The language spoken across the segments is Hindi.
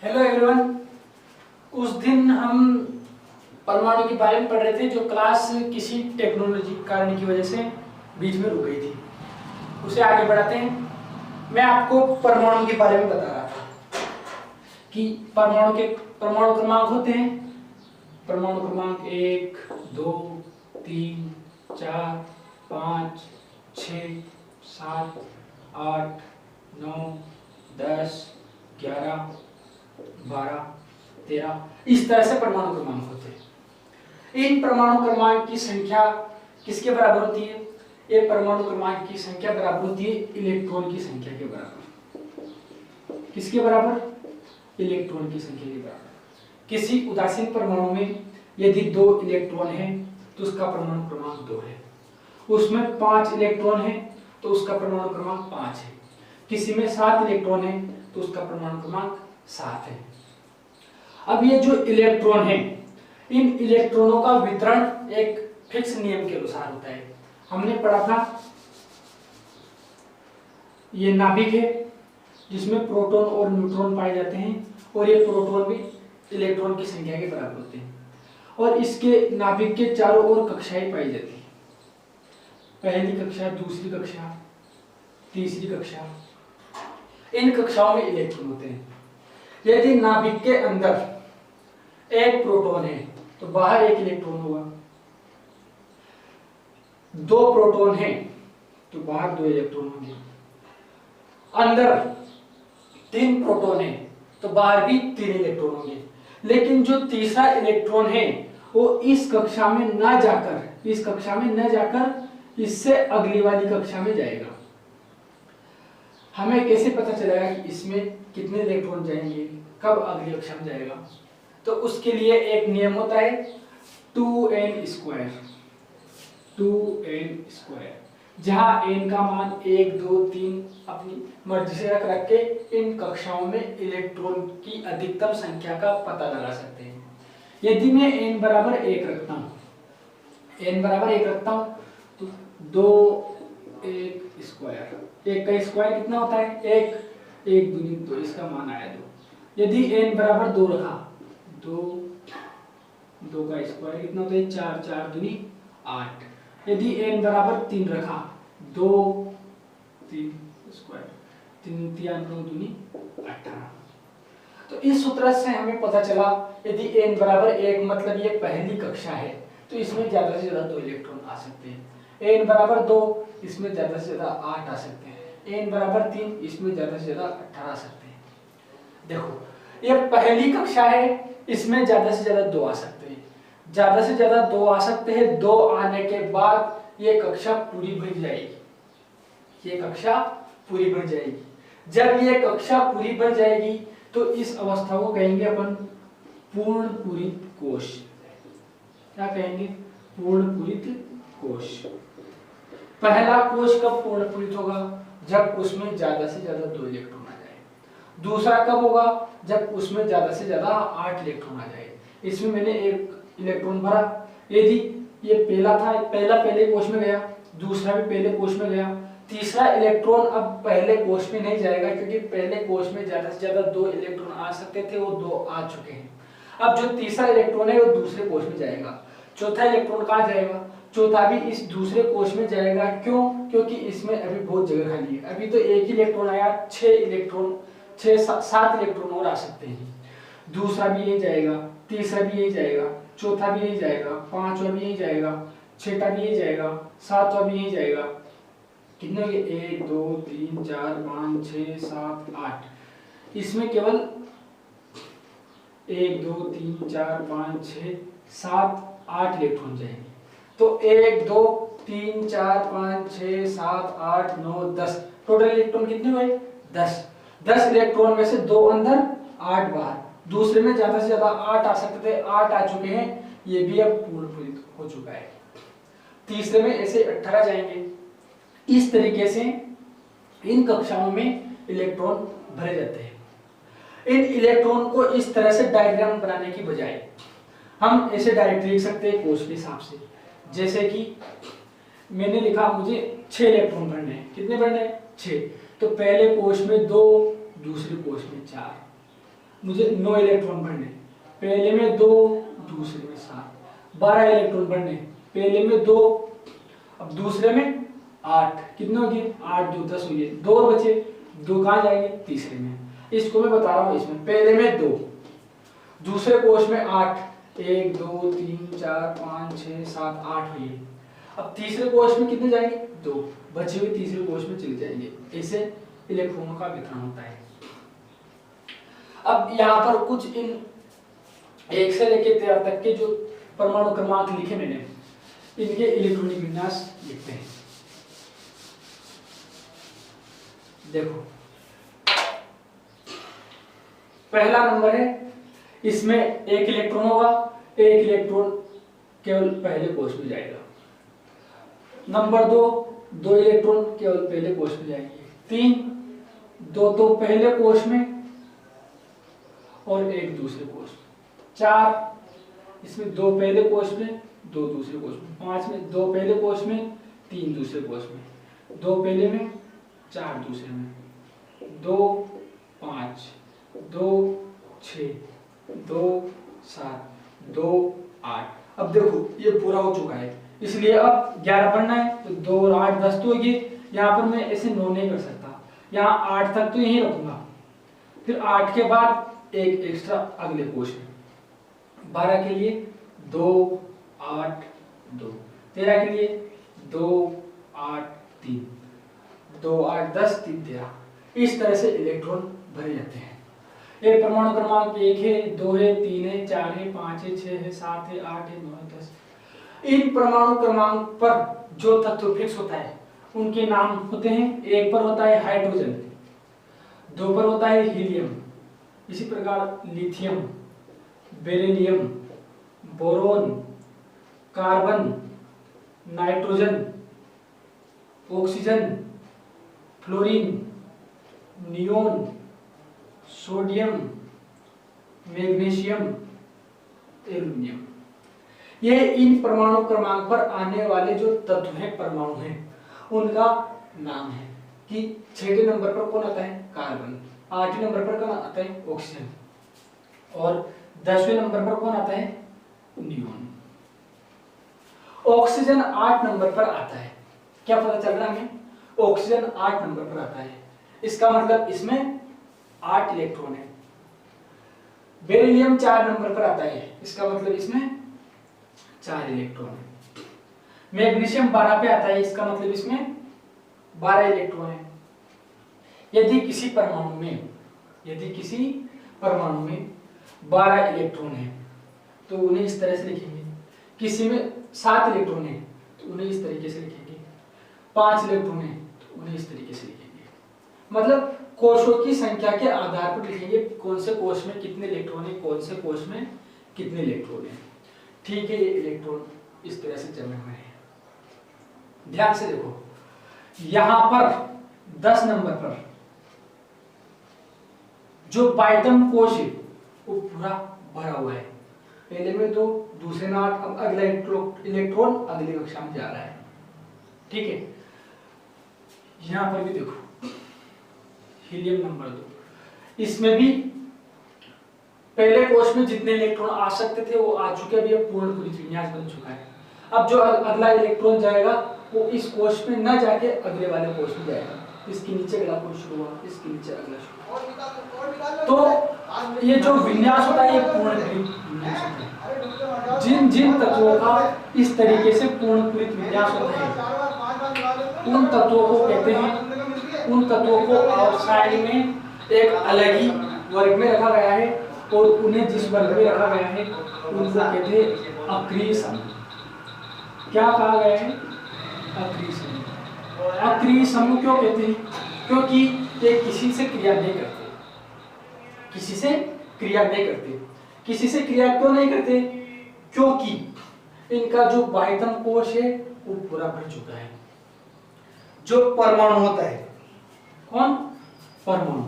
Hello everyone. उस दिन हम परमाणु के बारे में पढ़ रहे थे, जो क्लास किसी टेक्नोलॉजी कारण की वजह से बीच में रुक गई थी। उसे आगे बढ़ाते हैं। मैं आपको परमाणु के बारे में बता रहा था कि परमाणु क्रमांक होते हैं। परमाणु क्रमांक 1, 2, 3, 4, 5, 6, 7, 8, 9, 10, 11, 12, 13 इस तरह से परमाणु क्रमांक होते हैं। इन परमाणु क्रमांक की संख्या किसके बराबर होती है? ये परमाणु क्रमांक की संख्या बराबर होती है इलेक्ट्रॉन की संख्या के बराबर। किसके बराबर? इलेक्ट्रॉन की संख्या के बराबर। किसी उदासीन परमाणु में यदि 2 इलेक्ट्रॉन है तो उसका परमाणु क्रमांक 2 है। उसमें 5 इलेक्ट्रॉन है तो उसका परमाणु क्रमांक 5 है। किसी में 7 इलेक्ट्रॉन है तो उसका परमाणु क्रमांक 7 है। अब ये जो इलेक्ट्रॉन है, इन इलेक्ट्रॉनों का वितरण एक फिक्स नियम के अनुसार होता है। हमने पढ़ा था, ये नाभिक है जिसमें प्रोटॉन और न्यूट्रॉन पाए जाते हैं, और ये प्रोटॉन भी इलेक्ट्रॉन की संख्या के बराबर होते हैं। और इसके नाभिक के चारों ओर कक्षाएं पाई जाती हैं। पहली कक्षा, दूसरी कक्षा, तीसरी कक्षा। इन कक्षाओं में इलेक्ट्रॉन होते हैं। यदि नाभिक के अंदर एक प्रोटॉन है तो बाहर एक इलेक्ट्रॉन होगा। 2 प्रोटॉन है तो बाहर 2 इलेक्ट्रॉन होंगे। अंदर 3 प्रोटॉन है तो बाहर भी 3 इलेक्ट्रॉन होंगे। लेकिन जो तीसरा इलेक्ट्रॉन है वो इस कक्षा में न जाकर इससे अगली वाली कक्षा में जाएगा। हमें कैसे पता चलेगा कि इसमें कितने इलेक्ट्रॉन जाएंगे, कब अगली कक्षा में जाएगा? तो उसके लिए एक नियम होता है 2n स्क्वायर, जहां n का मान 1, 2, 3 अपनी मर्जी से रख के इन कक्षाओं में इलेक्ट्रॉन की अधिकतम संख्या का पता लगा सकते हैं। यदि मैं n बराबर 1 रखता हूं तो 2 स्क्वायर, 1 का स्क्वायर कितना होता है? 1, 1 दूनी 2, इसका मान आया 2। यदि n बराबर 2 रखा, 2 का स्क्वायर कितना होता है? 4, 4 दूनी 8। यदि n बराबर 3 रखा, 2, 3 स्क्वायर, 3, 3 9 दूनी 18। तो इस सूत्र से हमें पता चला, यदि n बराबर 1 मतलब ये पहली कक्षा है तो इसमें ज्यादा से ज्यादा 2 इलेक्ट्रॉन आ सकते हैं। n बराबर 2 इसमें ज्यादा से ज्यादा 8 आ सकते हैं। n बराबर 3 इसमें ज्यादा से ज्यादा 18 आ सकते हैं। देखो, ये पहली कक्षा है, इसमें ज्यादा से ज्यादा 2 आ सकते हैं। ज्यादा से ज्यादा 2 आ सकते हैं। 2 आने के बाद ये कक्षा पूरी भर जाएगी। जब ये कक्षा पूरी भर जाएगी तो इस अवस्था को कहेंगे अपन पूर्ण पूरित कोश। क्या कहेंगे? पूर्ण पूरित कोश। पहला कोश कब पूर्ण पूरित होगा? जब उसमें ज्यादा से ज्यादा 2 इलेक्ट्रॉन आ जाए। दूसरा कब होगा? जब उसमें ज्यादा से ज्यादा 8 इलेक्ट्रॉन आ जाए। इसमें मैंने 1 इलेक्ट्रॉन भरा। यदि ये पहला था, पहले कोश में गया, दूसरा भी पहले कोश में गया, तीसरा इलेक्ट्रॉन अब पहले कोश में नहीं जाएगा, क्योंकि पहले कोश में ज्यादा से ज्यादा 2 इलेक्ट्रॉन आ सकते थे, वो 2 आ चुके हैं। अब जो तीसरा इलेक्ट्रॉन है वो दूसरे कोश में जाएगा। चौथा इलेक्ट्रॉन कहाँ जाएगा? चौथा भी इस दूसरे कोश में जाएगा। क्यों? क्योंकि इसमें अभी बहुत जगह खाली है। अभी तो 1 ही इलेक्ट्रॉन आया, 7 इलेक्ट्रॉन और आ सकते हैं। दूसरा भी यही जाएगा, तीसरा भी यही जाएगा, चौथा भी यही जाएगा, पांचवा भी यही जाएगा, छठा भी यही जाएगा, सातवां भी यही जाएगा। कितने हो गए? 1, 2, 3, 4, 5, 6, 7, 8। इसमें केवल 1, 2, 3, 4, 5, 6, 7, 8 इलेक्ट्रॉन जाएंगे। तो 1, 2, 3, 4, 5, 6, 7, 8, 9, 10 टोटल इलेक्ट्रॉन कितने हुए? 10 इलेक्ट्रॉन में से 2 अंदर, 8 बाहर। दूसरे में ज्यादा से ज्यादा 8 आ सकते थे, 8 आ चुके हैं। ये भी अब पूर्ण पूरित हो चुका है। तीसरे में ऐसे 18 जाएंगे। इस तरीके से इन कक्षाओं में इलेक्ट्रॉन भरे जाते हैं। इन इलेक्ट्रॉन को इस तरह से डायग्राम बनाने की बजाय हम ऐसे डायरेक्ट लिख सकते हैं कोश के हिसाब से। जैसे कि मैंने लिखा, मुझे 6 इलेक्ट्रॉन भरने हैं। कितने भरने हैं? 6। तो पहले कोश में 2, दूसरे कोश में 4। मुझे 9 इलेक्ट्रॉन भरने, पहले में 2, दूसरे में 7, 12 इलेक्ट्रॉन भरने, पहले में 2, अब दूसरे में 8, कितने हो गए 8 2 10 हो गए, 2 बचे, 2 कहाँ जाएंगे तीसरे में। इसको मैं बता रहा हूँ, इसमें पहले में 2, दूसरे कोष में 8, 1 2 3 4 5 6 7 8 हुई। अब तीसरे कोष में कितने जाएंगे 2, बचे हुए तीसरे कोष में चले जाएंगे। ऐसे इलेक्ट्रॉनों का वितरण होता है। अब यहाँ पर कुछ इन 1 से लेकर 13 तक के जो परमाणु क्रमांक लिखे मैंने, इनके इलेक्ट्रॉनिक विन्यास लिखते हैं। देखो पहला नंबर है, इसमें 1 इलेक्ट्रॉन होगा, 1 इलेक्ट्रॉन केवल पहले कोष में जाएगा। नंबर 2, 2 इलेक्ट्रॉन केवल पहले कोष में जाएंगे। 3, 2 तो पहले कोष में और 1 दूसरे कोष में। 4, इसमें 2 पहले कोष में, 2 दूसरे कोष में। 5 में 2 पहले कोष में, 3 दूसरे कोष में, 2 पहले में, 4 दूसरे में, 2 5, 2 6, 2 7, 2 8। अब देखो ये पूरा हो चुका है, इसलिए अब 11 पढ़ना है, तो 2 और 8 10 तो होगी। यहाँ पर मैं ऐसे 9 नहीं कर सकता, यहाँ 8 तक तो यहीं रखूंगा, फिर 8 के बाद एक एक्स्ट्रा अगले कोष में। 12 के लिए 2 8 2, 13 के लिए 2 8 3, 2 8 10 3 13। इस तरह से इलेक्ट्रॉन भरे जाते हैं। एक परमाणु क्रमांक 1 है, 2 है, 3 है, 4 है, 5 है, 6 है, 7 है, 8 है, 9 है, 10। इन परमाणु क्रमांक पर जो तत्व फिक्स होता है उनके नाम होते हैं। 1 पर होता है हाइड्रोजन, 2 पर होता है हीलियम, इसी प्रकार lithium, beryllium, boron, carbon, nitrogen, oxygen, fluorine, neon, sodium, magnesium, aluminium. ये इन परमाणु क्रमांक पर आने वाले जो तत्व हैं, परमाणु हैं, उनका नाम है। कि 6वें नंबर पर कौन आता है कार्बन, 8वें नंबर पर कौन आता है ऑक्सीजन, और 10वें नंबर पर कौन आता है नियोन। ऑक्सीजन 8 नंबर पर आता है। क्या पता चल रहा है हमें, ऑक्सीजन 8 नंबर पर आता है, इसका मतलब इसमें 8 इलेक्ट्रॉन है। बेरिलियम 4 नंबर पर आता है, इसका मतलब इसमें 4 इलेक्ट्रॉन है। मैग्नीशियम 12 पे आता है, इसका मतलब इसमें 12 इलेक्ट्रॉन है। यदि किसी परमाणु में 12 इलेक्ट्रॉन है तो उन्हें इस तरह से लिखेंगे। किसी में 7 इलेक्ट्रॉन है तो उन्हें इस तरीके से लिखेंगे। 5 इलेक्ट्रॉन है तो उन्हें इस तरीके से लिखेंगे। मतलब कोषों की संख्या के आधार पर लिखेंगे कौन से कोष में कितने इलेक्ट्रॉन है, कौन से कोष में कितने इलेक्ट्रॉन है। ठीक है, ये इलेक्ट्रॉन इस तरह से जमे हुए हैं। ध्यान से देखो, यहां पर 10 नंबर पर जो बाह्यतम कोष है वो पूरा भरा हुआ है। पहले में 2, दूसरे में 8, अब अगला इलेक्ट्रॉन अगली कक्षा में जा रहा है। ठीक है, यहां पर भी देखो हीलियम नंबर 2, इसमें भी पहले कोष में जितने इलेक्ट्रॉन आ सकते थे वो आ चुके, अभी पूर्ण पूरी विन्यास बन चुका है। अब जो अगला इलेक्ट्रॉन जाएगा वो इस कोष में न जाके अगले वाले कोष में जाएगा। इसके नीचे अगला कोष शुरू हुआ, इसके नीचे अगला शुरू। तो ये जो विन्यास होता है ये पूर्ण विन्यास होता है। जिन जिन तत्वों का इस तरीके से पूर्ण विन्यास होता है उन तत्वों को कहते हैं, उन तत्वों को आउटसाइड में एक अलग ही वर्ग में रखा गया है, और उन्हें जिस वर्ग में रखा गया है उनको कहते हैं अक्रिय समूह। क्या कहा गया है, अक्रिय समूह। अक्रिय समूह क्यों कहते हैं, क्योंकि ये किसी से क्रिया नहीं करते। किसी से क्रिया नहीं करते। किसी से क्रिया क्यों नहीं करते, क्योंकि इनका जो बाह्यतम कोश है वो पूरा भर चुका है। जो परमाणु होता है, कौन, परमाणु,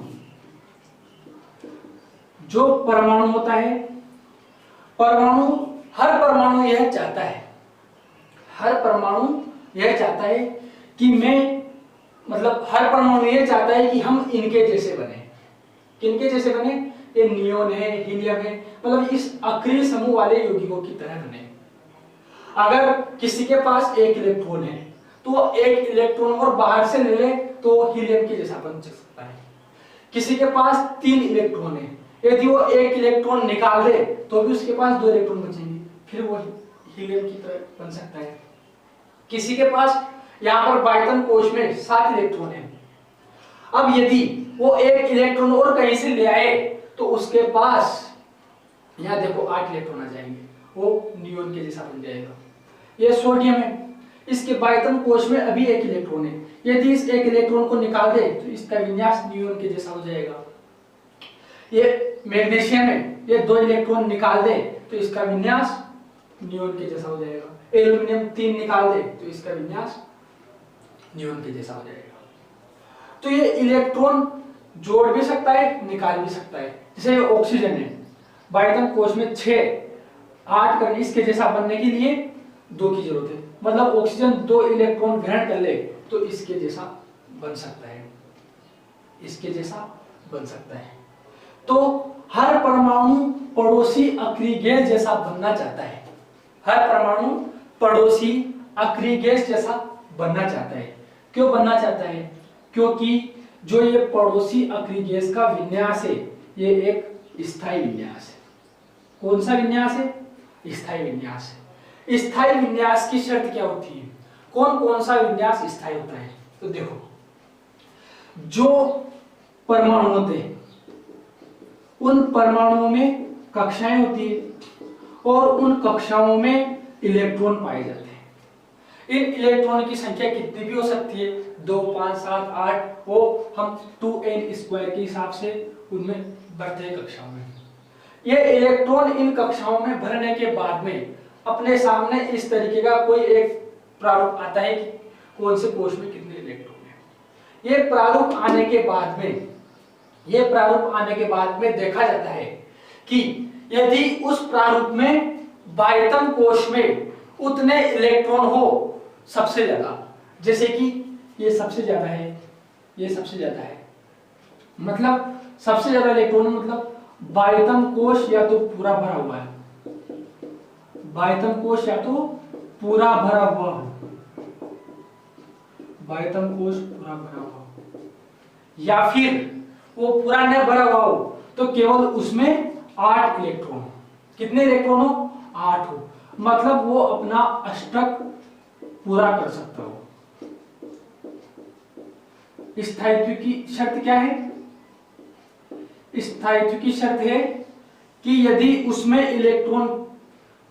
जो परमाणु होता है, परमाणु, हर परमाणु यह चाहता है, हर परमाणु यह चाहता है कि मैं, मतलब हर परमाणु यह चाहता है कि हम इनके जैसे बने। किनके जैसे बने, ये नियोन है, हीलियम है, मतलब इस अक्रिय समूह वाले यौगिकों की तरह बने। अगर किसी के पास एक इलेक्ट्रॉन है तो एक इलेक्ट्रॉन और बाहर से ले ले तो हीलियम के जैसा बन सकता है। किसी के पास 3 इलेक्ट्रॉन है, यदि वो एक इलेक्ट्रॉन निकाल दे तो भी उसके पास 2 इलेक्ट्रॉन बचेंगे, फिर वो हीलियम की तरह बन सकता है। किसी के पास यहाँ पर बायतन कोश में 7 इलेक्ट्रॉन है, अब यदि वो एक इलेक्ट्रॉन और कहीं से ले आए तो उसके पास यहाँ देखो 8 इलेक्ट्रॉन आ जाएंगे, वो नियोन के जैसा बन जाएगा। ये सोडियम है, इसके बायतन कोश में अभी एक इलेक्ट्रॉन है, यदि इस एक इलेक्ट्रॉन को निकाल दे तो इसका विन्यास नियोन के जैसा हो जाएगा। ये मैग्नीशियम है, ये 2 इलेक्ट्रॉन निकाल दे तो इसका विन्यास नियोन के जैसा हो जाएगा। एल्यूमिनियम 3 निकाल दे तो इसका विन्यास नियोन के जैसा हो जाएगा। तो ये इलेक्ट्रॉन जोड़ भी सकता है, निकाल भी सकता है। जैसे ऑक्सीजन है, बायतन कोश में 6 8 करने इसके जैसा बनने के लिए 2 की जरूरत है, मतलब ऑक्सीजन 2 इलेक्ट्रॉन ग्रहण कर ले तो इसके जैसा बन सकता है, इसके जैसा बन सकता है। तो हर परमाणु पड़ोसी अक्रिय गैस जैसा बनना चाहता है, हर परमाणु पड़ोसी अक्रिय गैस जैसा बनना चाहता है। क्यों बनना चाहता है? क्योंकि जो ये पड़ोसी अक्रिय गैस का विन्यास है ये एक स्थायी विन्यास है। कौन सा विन्यास है? स्थायी विन्यास है। स्थायी विन्यास की शर्त क्या होती है? कौन कौन सा विन्यास स्थायी होता है? तो देखो, जो परमाणु होते हैं उन परमाणुओं में कक्षाएं होती है और उन कक्षाओं में इलेक्ट्रॉन पाए जाते हैं। इन इलेक्ट्रॉन की संख्या कितनी भी हो सकती है, 2 5 7 8, वो हम 2n² के हिसाब से उनमें बढ़ते हैं कक्षाओं में। ये इलेक्ट्रॉन इन कक्षाओं में भरने के बाद में अपने सामने इस तरीके का कोई एक प्रारूप आता है कि कौन से कोश में कितने इलेक्ट्रॉन है। ये प्रारूप आने के बाद में देखा जाता है कि यदि उस प्रारूप में बायतन कोश में उतने इलेक्ट्रॉन हो सबसे ज्यादा, जैसे कि ये सबसे ज्यादा है, ये सबसे ज्यादा है, मतलब सबसे ज्यादा इलेक्ट्रॉन, मतलब बायतन कोश या तो पूरा भरा हुआ है, बायतन कोश या तो पूरा भरा हुआ हो, बायतन कोश पूरा भरा हुआ हो, या फिर वो पूरा न भरा हुआ हो तो केवल उसमें 8 इलेक्ट्रॉन हो। कितने इलेक्ट्रॉन हो? 8 हो, मतलब वो अपना अष्टक पूरा कर सकता हो। स्थायित्व की शर्त क्या है? स्थायित्व की शर्त है कि यदि उसमें इलेक्ट्रॉन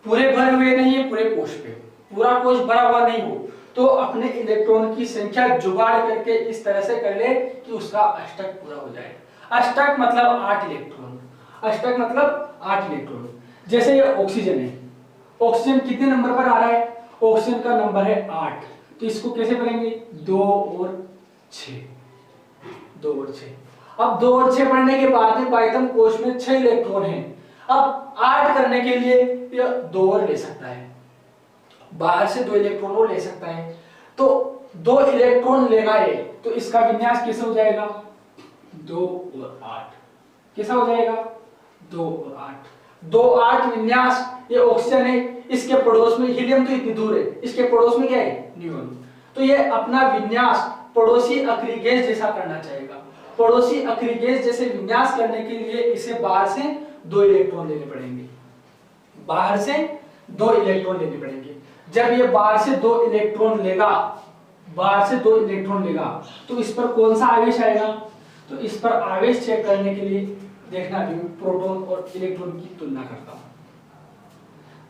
पूरे भरे हुए नहीं है, पूरे कोश पे पूरा कोश भरा हुआ नहीं हो, तो अपने इलेक्ट्रॉन की संख्या जुगाड़ करके इस तरह से कर ले कि उसका अष्टक पूरा हो जाए। अष्टक मतलब 8 इलेक्ट्रॉन, अष्टक मतलब 8 इलेक्ट्रॉन। जैसे ये ऑक्सीजन है, ऑक्सीजन कितने नंबर पर आ रहा है? ऑक्सीजन का नंबर है 8, तो इसको कैसे करेंगे? 2 और 6, 2 और 6। अब 2 और 6 पढ़ने के बाद में बायतन कोश में 6 इलेक्ट्रॉन हैं। अब 8 करने के लिए यह 2 और ले सकता है, बाहर से 2 इलेक्ट्रॉन और ले सकता है, तो 2 इलेक्ट्रॉन लेगा ये, तो इसका विन्यास कैसे हो जाएगा? 2 और 8। कैसा हो जाएगा? 2 और 8, 2 8 विन्यास। ये ऑक्सीजन है, इसके पड़ोस में हीलियम तो इतनी दूर है, इसके पड़ोस में क्या है? नियोन। तो ये अपना विन्यास पड़ोसी अक्रिय गैस जैसा करना चाहेगा। पड़ोसी अक्रिय गैस जैसे विन्यास करने के लिए इसे बाहर से 2 इलेक्ट्रॉन लेने पड़ेंगे, बाहर से 2 इलेक्ट्रॉन लेने पड़ेंगे। जब ये बाहर से 2 इलेक्ट्रॉन लेगा, बाहर से 2 इलेक्ट्रॉन लेगा, तो इस पर कौन सा आवेश आएगा? तो इस पर आवेश चेक करने के लिए देखना भी प्रोटॉन और इलेक्ट्रॉन की तुलना करता हूं।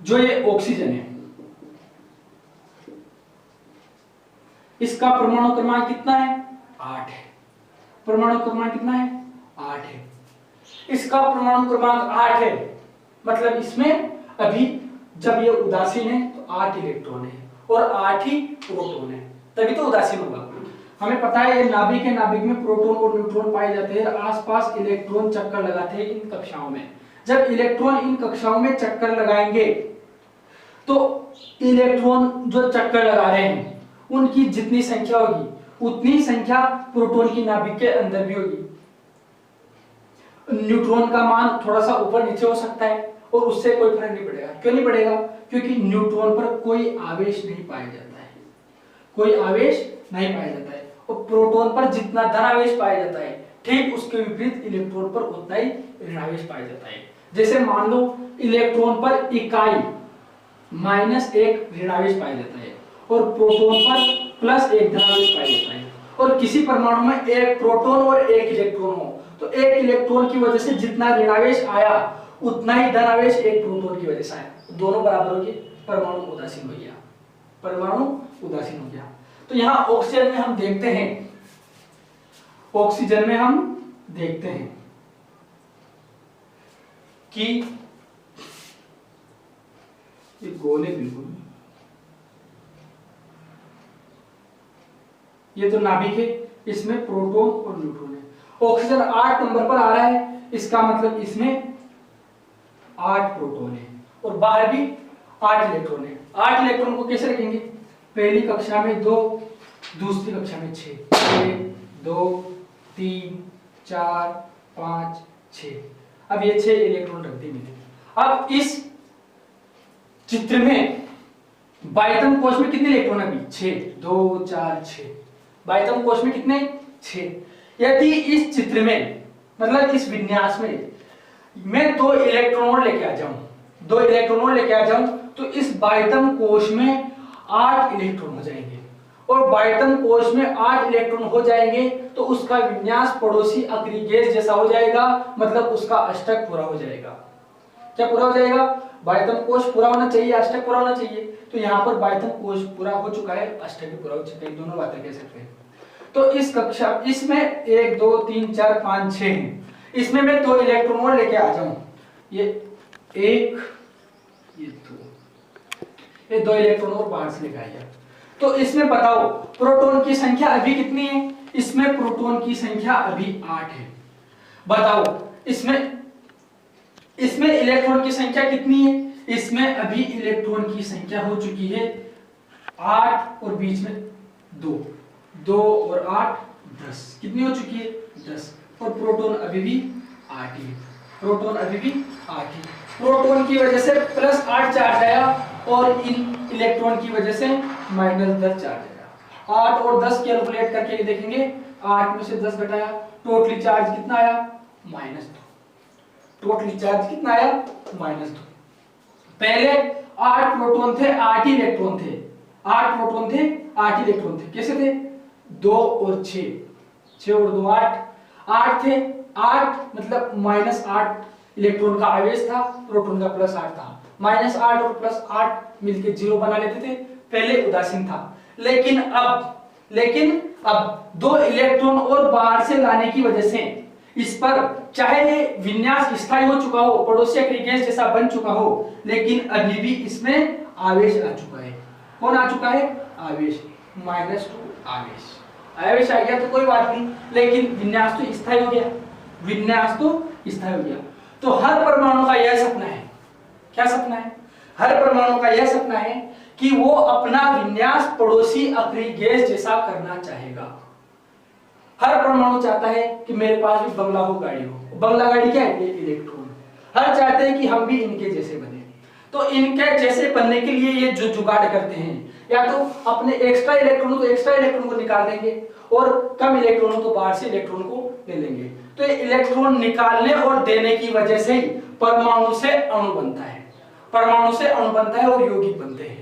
जो ये ऑक्सीजन है, इसका परमाणु क्रमांक कितना है? 8 है। परमाणु क्रमांक कितना है? 8 है। इसका परमाणु क्रमांक 8 है, मतलब इसमें अभी जब ये उदासीन है तो 8 इलेक्ट्रॉन है और 8 ही प्रोटॉन है, तभी तो उदासीन होगा। हमें पता है ये नाभिक है, नाभिक में प्रोटॉन और न्यूट्रॉन पाए जाते हैं, आसपास इलेक्ट्रॉन चक्कर लगाते हैं इन कक्षाओं में। जब इलेक्ट्रॉन इन कक्षाओं में चक्कर लगाएंगे तो इलेक्ट्रॉन जो चक्कर लगा रहे हैं उनकी जितनी संख्या होगी उतनी संख्या प्रोटॉन की नाभिक के अंदर भी होगी। न्यूट्रॉन का मान थोड़ा सा ऊपर नीचे हो सकता है और उससे कोई फर्क नहीं पड़ेगा। क्यों नहीं पड़ेगा? क्योंकि न्यूट्रॉन पर कोई आवेश नहीं पाया जाता है, कोई आवेश नहीं पाया जाता है। और प्रोटॉन पर जितना धन आवेश पाया जाता है, ठीक उसके विपरीत इलेक्ट्रॉन पर उतना ही ऋण आवेश पाया जाता है। जैसे मान लो इलेक्ट्रॉन पर इकाई -1 ऋण आवेश पाया जाता है और प्रोटॉन पर +1 धन आवेश पाया जाता है। और किसी परमाणु में एक प्रोटॉन और एक इलेक्ट्रॉन हो तो एक इलेक्ट्रॉन की वजह से जितना ऋण आवेश आया उतना ही धन आवेश एक प्रोटॉन की वजह से आया। दोनों बराबर हो गए, परमाणु उदासीन हो गया, परमाणु उदासीन हो गया। तो यहाँ ऑक्सीजन में हम देखते हैं, ऑक्सीजन में हम देखते हैं कि ये गोले बिल्कुल, ये तो नाभिक है, इसमें प्रोटॉन और न्यूट्रॉन है। ऑक्सीजन 8 नंबर पर आ रहा है, इसका मतलब इसमें 8 प्रोटॉन है और बाहर भी 8 इलेक्ट्रॉन है। 8 इलेक्ट्रॉन को कैसे रखेंगे? पहली कक्षा में 2, दूसरी कक्षा में 6, 1 2 3 4 5 6। अब ये 6 इलेक्ट्रॉन रख दिए मैंने। अब इस चित्र में बाह्यतम कोश में कितने इलेक्ट्रॉन है? अभी 6, 2 4 6। बाह्यतम कोश में कितने? 6। यदि इस चित्र में मतलब इस विन्यास में मैं 2 इलेक्ट्रॉन और लेके आ जाऊं, 2 इलेक्ट्रॉन और लेके आ जाऊं तो इस बाह्यतम कोश में 8 इलेक्ट्रॉन हो जाएंगे और बाह्यतम कोश में 8 इलेक्ट्रॉन हो जाएंगे तो उसका विन्यास पड़ोसी अक्रिय गैस जैसा हो जाएगा, मतलब उसका अष्टक पूरा हो जाएगा। क्या पूरा हो जाएगा? बाह्यतम कोश पूरा होना चाहिए, अष्टक पूरा होना चाहिए। तो यहाँ पर बाह्यतम कोश पूरा हो चुका है, अष्टक भी पूरा हो चुका है, दोनों बातें कह सकते हैं। तो इस कक्षा इसमें 1 2 3 4 5 6 हैं, इसमें मैं 2 इलेक्ट्रॉन और लेके आ जाऊं, ये 1 ये 2, ये 2 इलेक्ट्रॉन और बाहर से लेके आया तो इसमें बताओ प्रोटॉन की संख्या अभी कितनी है? इसमें प्रोटॉन की संख्या अभी 8 है। बताओ इसमें इलेक्ट्रॉन की संख्या कितनी है? इसमें अभी इलेक्ट्रॉन की संख्या हो चुकी है 8 और बीच में 2, 2 और 8 10। कितनी हो चुकी है? 10। और प्रोटॉन अभी भी 8 ही है, प्रोटॉन अभी भी 8 ही। प्रोटॉन की वजह से +8 चार्ज आया और इन इलेक्ट्रॉन की वजह से -10 चार्ज आया। 8 और 10 कैलकुलेट करके देखेंगे, 8 में से 10 घटाया, टोटली चार्ज कितना आया? -2। टोटली चार्ज कितना आया? -2। पहले 8 प्रोटॉन थे, 8 ही इलेक्ट्रॉन थे, 8 प्रोटॉन थे, 8 ही इलेक्ट्रॉन थे। कैसे थे? 2 और 6, 6 और 2 8, 8 थे, 8 मतलब -8 इलेक्ट्रॉन का आवेश था, प्रोटॉन का +8 था। -8 और +8 मिलके 0 बना लेते थे, पहले उदासीन था। लेकिन अब 2 इलेक्ट्रॉन और बाहर से लाने की वजह से इस पर चाहे ये विन्यास स्थायी हो चुका हो, पड़ोसी अक्रिय गैस जैसा बन चुका हो, लेकिन अभी भी इसमें आवेश आ चुका है। कौन आ चुका है? आवेश, -2 आवेश आ गया तो कोई बात नहीं, लेकिन विन्यास तो स्थायी हो गया, विन्यास तो स्थायी हो गया। तो हर परमाणु का यह सपना है, क्या सपना है? हर परमाणु का यह सपना है कि वो अपना विन्यास पड़ोसी अक्रिय गैस जैसा करना चाहेगा। हर परमाणु चाहता है कि मेरे पास भी बंगला हो, गाड़ी हो। बंगला गाड़ी क्या है? इलेक्ट्रॉन। हर चाहते हैं कि हम भी इनके जैसे बने। तो इनके जैसे बनने के लिए ये जो जुगाड़ करते हैं, या तो अपने एक्स्ट्रा इलेक्ट्रॉन को निकाल देंगे और कम इलेक्ट्रॉन तो बाहर से इलेक्ट्रॉन को ले लेंगे। तो ये इलेक्ट्रॉन निकालने और देने की वजह से ही परमाणु से अणु बनता है, परमाणु से अणु बनता है और यौगिक बनते हैं।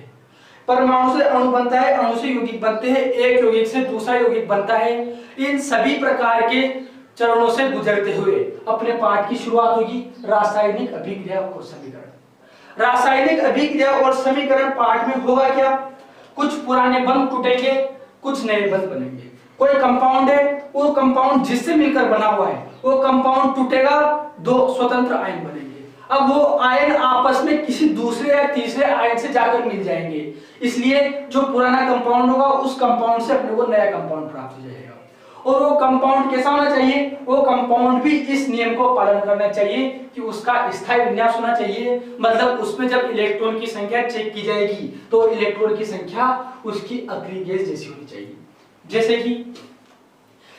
परमाणु से अणु बनता है, अणु से यौगिक बनते हैं, एक यौगिक से दूसरा यौगिक बनता है। इन सभी प्रकार के चरणों से गुजरते हुए अपने पाठ की शुरुआत होगी रासायनिक अभिक्रिया और समीकरण। रासायनिक अभिक्रिया और समीकरण पाठ में होगा क्या? कुछ पुराने बंध टूटेंगे, कुछ नए बंध बनेंगे। कोई कंपाउंड है, वो कंपाउंड जिससे मिलकर बना हुआ है, वो कंपाउंड टूटेगा, 2 स्वतंत्र आयन बनेंगे। अब वो आयन आपस में किसी दूसरे या तीसरे आयन से जाकर मिल जाएंगे, इसलिए जो पुराना कंपाउंड होगा उस कंपाउंड से अपने को नया कंपाउंड प्राप्त हो जाएगा। और वो कंपाउंड कैसा होना चाहिए? वो कंपाउंड भी इस नियम को पालन करना चाहिए कि उसका स्थायी विन्यास होना चाहिए। मतलब उसमें जब इलेक्ट्रॉन की संख्या चेक की जाएगी तो इलेक्ट्रॉन की संख्या उसकी अक्रिय गैस जैसी होनी चाहिए। जैसे कि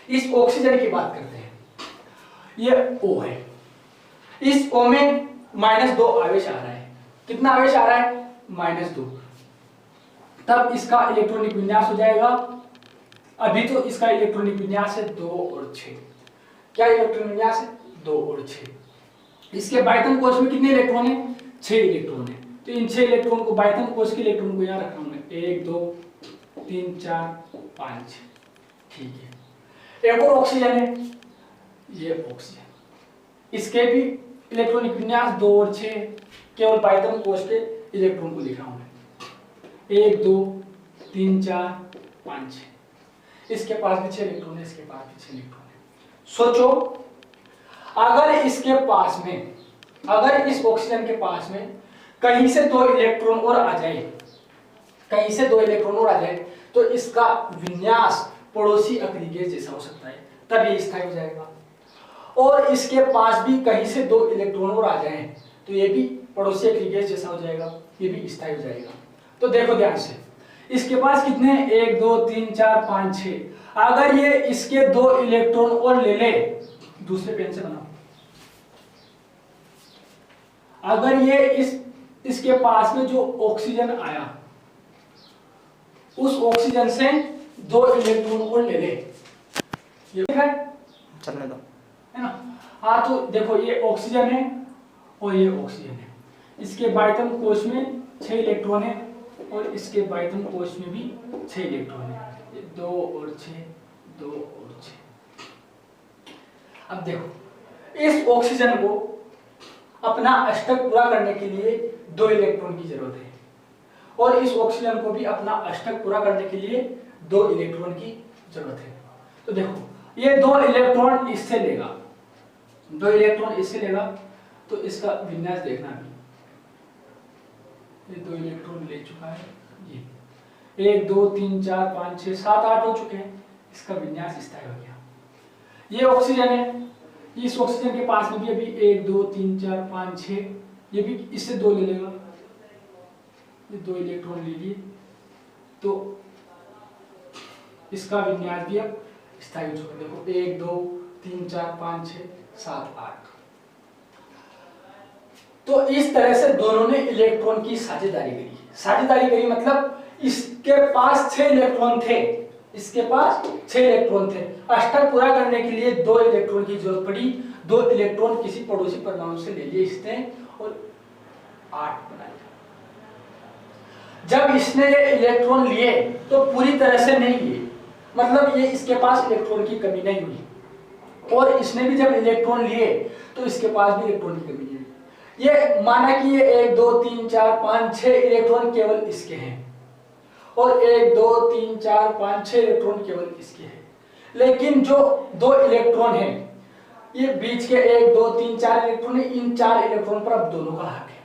इस ऑक्सीजन की बात करते हैं, ये O है, इस O में -2 आवेश आ रहा है। कितना आवेश आ रहा है? -2। तब इसका इलेक्ट्रॉनिक विन्यास हो जाएगा, अभी तो इसका इलेक्ट्रॉनिक विन्यास है 2 और 6। क्या इलेक्ट्रॉनिक विन्यास है? 2 और 6। इसके बायतन कोश में कितने इलेक्ट्रॉन है? 6 इलेक्ट्रॉन है। तो इन 6 इलेक्ट्रॉन को, बायतन कोश के इलेक्ट्रॉन को यहाँ रखना है 1 2 3 4 5। ठीक है। एक और ऑक्सीजन है, ये ऑक्सीजन, इसके भी इलेक्ट्रॉनिक विन्यास 2 और 6। केवल बायतन कोश के इलेक्ट्रॉन को लिख रहा हूं मैं 1 2 3 4 5 6। इसके पास भी 6 इलेक्ट्रॉन है, इसके पास भी 6 इलेक्ट्रॉन है। सोचो अगर इसके पास में, अगर इस ऑक्सीजन के पास में कहीं से 2 इलेक्ट्रॉन और आ जाए, कहीं से 2 इलेक्ट्रॉन और आ जाए, तो इसका विन्यास पड़ोसी अक्रिय गैस जैसा हो सकता है, तब ये स्थायी हो जाएगा। और इसके पास भी कहीं से 2 इलेक्ट्रॉन और आ जाए तो ये भी पड़ोसी अक्रिय गैस जैसा हो जाएगा, ये भी स्थायी हो जाएगा। तो देखो ध्यान से, इसके पास कितने 1 2 3 4 5 6। अगर ये इसके 2 इलेक्ट्रॉन और ले ले, दूसरे पेन से बनाओ, अगर ये इसके पास में जो ऑक्सीजन आया, उस ऑक्सीजन से 2 इलेक्ट्रॉन और ले ले, ये है चलने दो, है ना। हाँ तो देखो ये ऑक्सीजन है और ये ऑक्सीजन है, इसके बायतन कोश में 6 इलेक्ट्रॉन है और इसके बायतन कोश में भी 6 इलेक्ट्रॉन है, 2 और 6 2 और 6। अब देखो इस ऑक्सीजन को अपना अष्टक पूरा करने के लिए 2 इलेक्ट्रॉन की जरूरत है और इस ऑक्सीजन को भी अपना अष्टक पूरा करने के लिए 2 इलेक्ट्रॉन की जरूरत है। तो देखो ये 2 इलेक्ट्रॉन इससे लेगा, 2 इलेक्ट्रॉन इससे लेगा, तो इसका विन्यास देखना अभी, ये 2 इलेक्ट्रॉन ले चुका है, ये 1 2 3 4 5 6 7 8 हो चुके हैं, इसका विन्यास स्थायी हो गया। ये ऑक्सीजन है, इस ऑक्सीजन के पास में भी अभी 1 2 3 4 5 6, ये भी इससे 2 ले लेगा, ये 2 इलेक्ट्रॉन ले लिए, तो इसका विन्यास भी अब स्थायी हो चुका है। देखो 1 2 3 4 5 6 7 8। तो इस तरह से दोनों ने इलेक्ट्रॉन की साझेदारी करी। साझेदारी करी मतलब इसके पास 6 इलेक्ट्रॉन थे, इसके पास 6 इलेक्ट्रॉन थे, अष्टक पूरा करने के लिए 2 इलेक्ट्रॉन की जरूरत पड़ी, 2 इलेक्ट्रॉन किसी पड़ोसी परमाणु से ले लिए इसने और 8 बना लिया। जब इसने ये इलेक्ट्रॉन लिए तो पूरी तरह से नहीं लिए, मतलब ये इसके पास इलेक्ट्रॉन की कमी नहीं हुई, और इसने भी जब इलेक्ट्रॉन लिए तो इसके पास भी इलेक्ट्रॉन की कमी नहीं हुई। ये माना कि ये 1 2 3 4 5 6 इलेक्ट्रॉन केवल इसके हैं और 1 2 3 4 5 6 इलेक्ट्रॉन केवल इसके हैं, लेकिन जो 2 इलेक्ट्रॉन है, ये बीच के 1 2 3 4 इलेक्ट्रॉन है, इन 4 इलेक्ट्रॉन पर अब दोनों का हक है।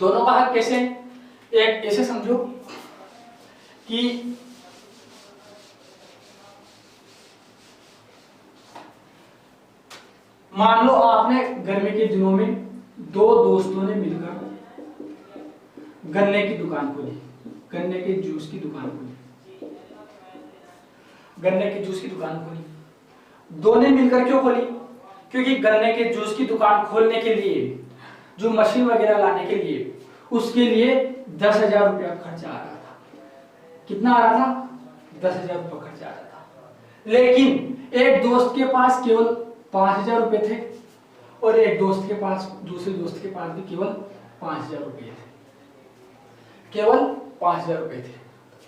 दोनों का हक कैसे? एक ऐसे समझो कि मान लो आपने गर्मी के दिनों में 2 दोस्तों ने मिलकर गन्ने की दुकान खोली, गन्ने के जूस की दुकान खोली, गन्ने के जूस की दुकान खोली। दोनों ने मिलकर क्यों खोली? क्योंकि गन्ने के जूस की दुकान खोलने के लिए, जो मशीन वगैरह लाने के लिए, उसके लिए 10,000 रुपया खर्चा आ रहा था। कितना आ रहा था? 10,000 रुपया खर्चा आ रहा था। लेकिन एक दोस्त के पास केवल 5,000 रुपए थे और एक दोस्त के पास, दूसरे दोस्त के पास भी केवल 5,000 रुपए थे, केवल 5,000 रुपए थे।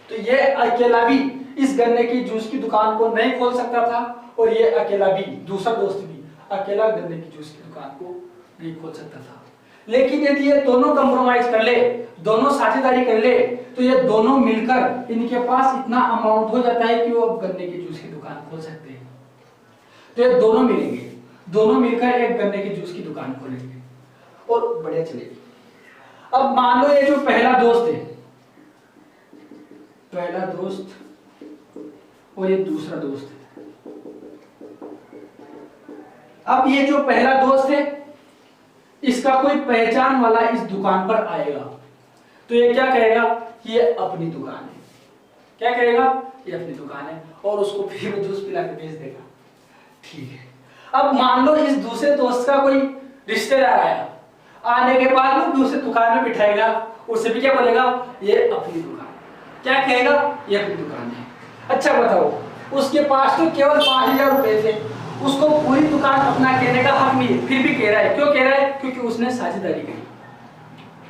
तो ये अकेला भी इस गन्ने की जूस की दुकान को नहीं खोल सकता था और ये अकेला भी, दूसरा दोस्त भी अकेला गन्ने की जूस की दुकान को नहीं खोल सकता था। लेकिन यदि ये दोनों कंप्रोमाइज कर ले, दोनों साझेदारी कर ले, तो ये दोनों मिलकर इनके पास इतना अमाउंट हो जाता है कि वो गन्ने की जूस की दुकान खोल सकते हैं। तो ये दोनों मिलेंगे, दोनों मिलकर एक गन्ने की जूस की दुकान खोलेंगे और बढ़िया चलेगी। अब मान लो ये जो पहला दोस्त है, पहला दोस्त और ये दूसरा दोस्त है। अब ये जो पहला दोस्त है, इसका कोई पहचान वाला इस दुकान पर आएगा तो ये क्या कहेगा कि ये अपनी दुकान है। क्या कहेगा? ये अपनी दुकान है, और उसको फ्री में जूस पिला के बेच देगा। ठीक है। अब मान लो इस दूसरे दोस्त का कोई रिश्तेदार आया, आने के बाद वो भी उसे दुकान में बिठाएगा, उससे भी क्या बोलेगा, ये अपनी दुकान, क्या कहेगा, ये अपनी दुकान है। अच्छा बताओ, उसके पास तो केवल 5000 रुपए थे, उसको पूरी दुकान अपना कहने का हक नहीं है, फिर भी कह रहा है। क्यों कह रहा है? क्योंकि उसने साझेदारी करी,